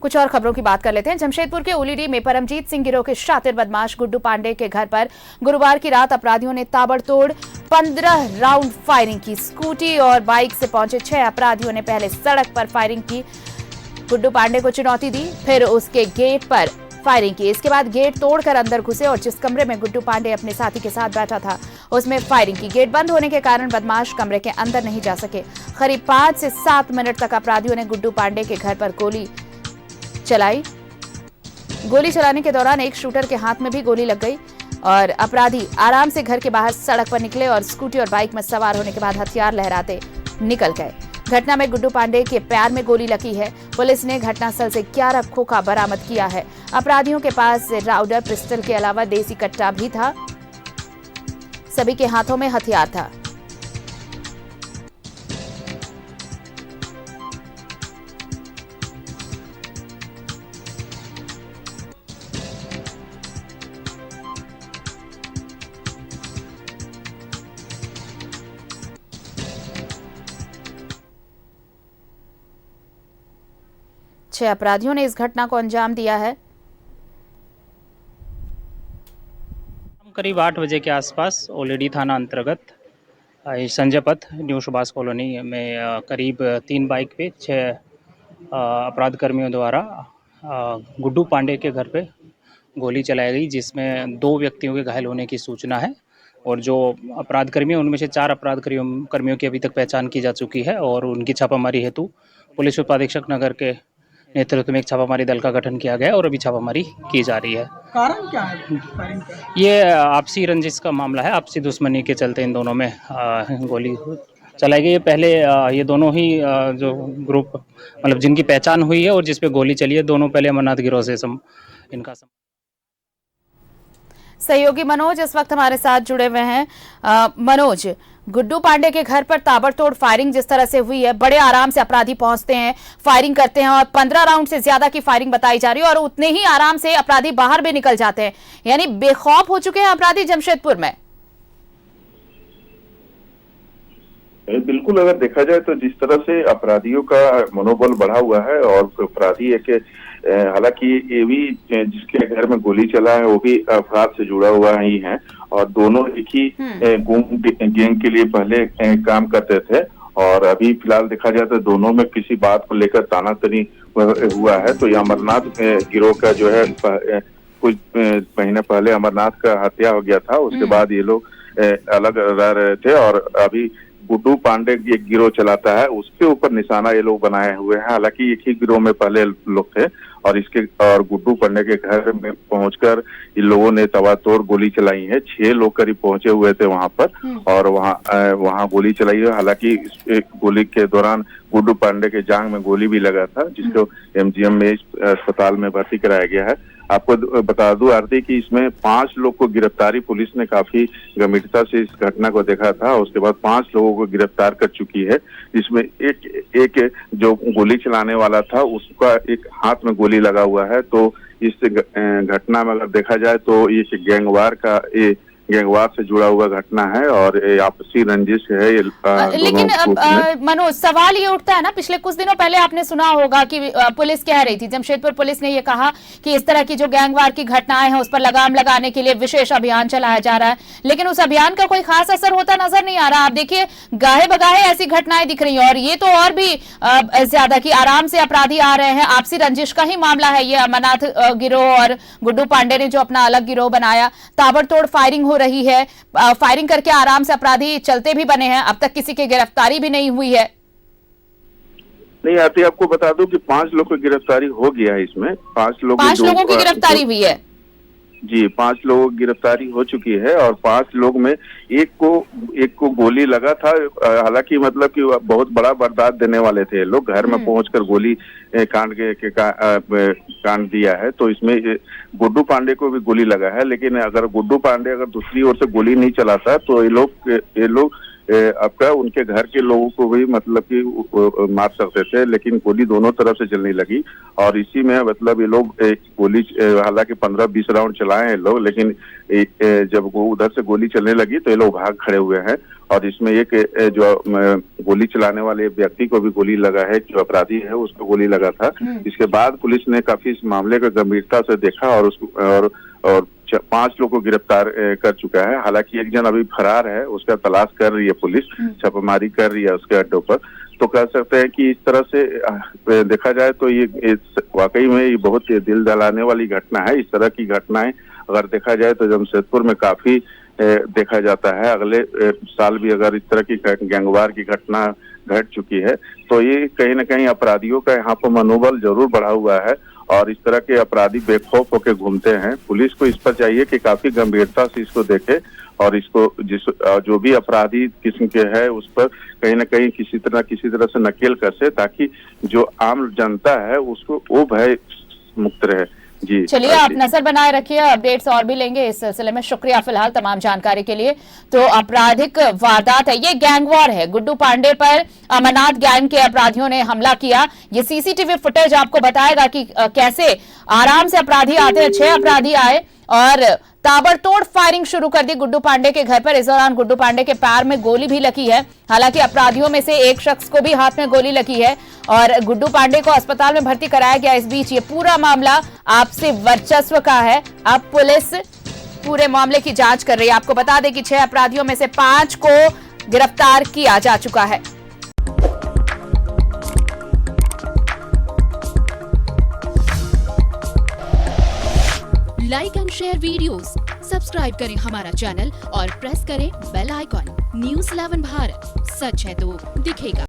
कुछ और खबरों की बात कर लेते हैं। जमशेदपुर के उलीडी में परमजीत सिंह गिरोह के शातिर बदमाश गुड्डू पांडे के घर पर गुरुवार की रात अपराधियों ने ताबड़तोड़ 15 राउंड फायरिंग की। स्कूटी और बाइक से पहुंचे 6 अपराधियों ने पहले सड़क पर फायरिंग की, गुड्डू पांडे को चुनौती दी, फिर उसके गेट पर फायरिंग की। इसके बाद गेट तोड़कर अंदर घुसे और जिस कमरे में गुड्डू पांडे अपने साथी के साथ बैठा था उसमें फायरिंग की। गेट बंद होने के कारण बदमाश कमरे के अंदर नहीं जा सके। करीब 5 से 7 मिनट तक अपराधियों ने गुड्डू पांडे के घर पर गोली चलाई। गोली चलाने के दौरान एक शूटर के हाथ में भी गोली लग गई और अपराधी आराम से घर के बाहर सड़क पर निकले और स्कूटी और बाइक में सवार होने के बाद हथियार लहराते निकल गए। घटना में गुड्डू पांडे के पैर में गोली लगी है। पुलिस ने घटनास्थल से 11 खोखा बरामद किया है। अपराधियों के पास राउडर पिस्टल के अलावा देसी कट्टा भी था। सभी के हाथों में हथियार था। छह अपराधियों ने इस घटना को अंजाम दिया है। करीब 8 बजे के आसपास ओलेडी थाना अंतर्गत संजय पथ न्यू सुभाष कॉलोनी में करीब 3 बाइक पे 6 अपराध कर्मियों द्वारा गुड्डू पांडे के घर पे गोली चलाई गई, जिसमें 2 व्यक्तियों के घायल होने की सूचना है और जो अपराध कर्मी हैं उनमें से 4 अपराध कर्मियों की अभी तक पहचान की जा चुकी है और उनकी छापामारी हेतु पुलिस उपाधीक्षक नगर के नेतृत्व में एक छापामारी दल का गठन किया गया और अभी छापामारी की जा रही है। कारण क्या है फायरिंग का? ये आपसी रंजिश का मामला है। आपसी दुश्मनी के चलते इन दोनों में गोली चलाई गई है। पहले ये दोनों ही जो ग्रुप मतलब जिनकी पहचान हुई है और जिस पे गोली चली है, दोनों पहले अमरनाथ गिरोह से इनका सहयोगी मनोज इस वक्त हमारे साथ जुड़े हुए हैं। मनोज, गुड्डू पांडे के घर पर ताबड़तोड़ फायरिंग जिस तरह से हुई है, बड़े आराम से अपराधी पहुंचते हैं, फायरिंग करते हैं और 15 राउंड से ज्यादा की फायरिंग बताई जा रही है और उतने ही आराम से अपराधी बाहर भी निकल जाते हैं, यानी बेखौफ हो चुके हैं अपराधी जमशेदपुर में। बिल्कुल, अगर देखा जाए तो जिस तरह से अपराधियों का मनोबल बढ़ा हुआ है और अपराधी एक हालांकि ये भी जिसके घर में गोली चला है वो भी अपराध से जुड़ा हुआ ही है और दोनों एक ही गैंग के लिए पहले काम करते थे और अभी फिलहाल देखा जाए तो दोनों में किसी बात को लेकर तानातनी हुआ है। तो ये अमरनाथ गिरोह का जो है कुछ महीने पहले अमरनाथ का हत्या हो गया था, उसके बाद ये लोग अलग रह रहे थे और अभी गुड्डू पांडे एक गिरोह चलाता है, उसके ऊपर निशाना ये लोग बनाए हुए हैं। हालांकि एक ही गिरोह में पहले लोग थे और गुड्डू पांडे के घर में पहुंचकर इन लोगों ने तबातोड़ गोली चलाई है। 6 लोग करीब पहुंचे हुए थे वहां पर और वहां गोली चलाई है। हालांकि इस गोली के दौरान गुड्डू पांडे के जांघ में गोली भी लगा था, जिसको एमजीएम में अस्पताल में भर्ती कराया गया है। आपको बता दूं आरती कि इसमें 5 लोग को गिरफ्तारी पुलिस ने काफी गंभीरता से इस घटना को देखा था। उसके बाद 5 लोगों को गिरफ्तार कर चुकी है। इसमें एक जो गोली चलाने वाला था उसका एक हाथ में गोली लगा हुआ है। तो इस घटना में अगर देखा जाए तो ये गैंगवार से जुड़ा हुआ घटना है और आपसी रंजिश है। लेकिन मनोज, सवाल ये उठता है ना, पिछले कुछ दिनों पहले आपने सुना होगा कि पुलिस कह रही थी, जमशेदपुर पुलिस ने ये कहा कि इस तरह की जो गैंगवार की घटनाएं हैं उस पर लगाम लगाने के लिए विशेष अभियान चलाया जा रहा है, लेकिन उस अभियान का कोई खास असर होता नजर नहीं आ रहा। आप देखिए गाहे बगाहे ऐसी घटनाएं दिख रही है और ये तो और भी ज्यादा की आराम से अपराधी आ रहे हैं। आपसी रंजिश का ही मामला है ये। अमरनाथ गिरोह और गुड्डू पांडे ने जो अपना अलग गिरोह बनाया, ताबड़तोड़ फायरिंग रही है, फायरिंग करके आराम से अपराधी चलते भी बने हैं। अब तक किसी की गिरफ्तारी भी नहीं हुई है। नहीं आती, आपको बता दूं कि 5 लोग की गिरफ्तारी हो गया है। इसमें 5 लोगों की गिरफ्तारी हुई है जी। 5 लोगों की गिरफ्तारी हो चुकी है और 5 लोग में एक को गोली लगा था। हालांकि मतलब कि बहुत बड़ा वारदात देने वाले थे लोग, घर में पहुंचकर गोली कांड दिया है। तो इसमें गुड्डू पांडे को भी गोली लगा है, लेकिन अगर गुड्डू पांडे दूसरी ओर से गोली नहीं चलाता तो ये लोग आपका उनके घर के लोगों को भी मतलब कि मार सकते थे, लेकिन गोली दोनों तरफ से चलने लगी और इसी में मतलब ये लोग गोली हालांकि 15-20 राउंड चलाए हैं लोग, लेकिन जब वो उधर से गोली चलने लगी तो ये लोग भाग खड़े हुए हैं और इसमें एक जो गोली चलाने वाले व्यक्ति को भी गोली लगा है, जो अपराधी है उसको गोली लगा था। इसके बाद पुलिस ने काफी इस मामले को गंभीरता से देखा और उसको और 5 लोग को गिरफ्तार कर चुका है। हालांकि एक जन अभी फरार है, उसका तलाश कर रही है पुलिस, छापेमारी कर रही है उसके अड्डों पर। तो कह सकते हैं कि इस तरह से देखा जाए तो ये वाकई में ये बहुत दिल दहलाने वाली घटना है। इस तरह की घटनाएं अगर देखा जाए तो जमशेदपुर में काफी देखा जाता है। अगले साल भी अगर इस तरह की गैंगवार की घटना घट चुकी है तो ये कहीं ना कहीं अपराधियों का यहाँ पर मनोबल जरूर बढ़ा हुआ है और इस तरह के अपराधी बेखौफ होकर घूमते हैं। पुलिस को इस पर चाहिए कि काफी गंभीरता से इसको देखे और इसको जो भी अपराधी किस्म के है उस पर कहीं ना कहीं किसी तरह से नकेल कसे, ताकि जो आम जनता है उसको वो भय मुक्त रहे। जी चलिए, आप नजर बनाए रखिए, अपडेट्स और भी लेंगे इस सिलसिले में। शुक्रिया फिलहाल तमाम जानकारी के लिए। तो आपराधिक वारदात है, ये गैंग वॉर है। गुड्डू पांडे पर अमरनाथ गैंग के अपराधियों ने हमला किया। ये सीसीटीवी फुटेज आपको बताएगा कि कैसे आराम से अपराधी आते हैं। 6 अपराधी आए और ताबड़तोड़ फायरिंग शुरू कर दी गुड्डू पांडे के घर पर। इस दौरान गुड्डू पांडे के पैर में गोली भी लगी है। हालांकि अपराधियों में से एक शख्स को भी हाथ में गोली लगी है और गुड्डू पांडे को अस्पताल में भर्ती कराया गया। इस बीच ये पूरा मामला आपसी वर्चस्व का है। अब पुलिस पूरे मामले की जांच कर रही है। आपको बता दें कि 6 अपराधियों में से 5 को गिरफ्तार किया जा चुका है। Like and share videos, subscribe करें हमारा चैनल और प्रेस करें बेल आइकॉन। न्यूज़ 11 भारत, सच है तो दिखेगा।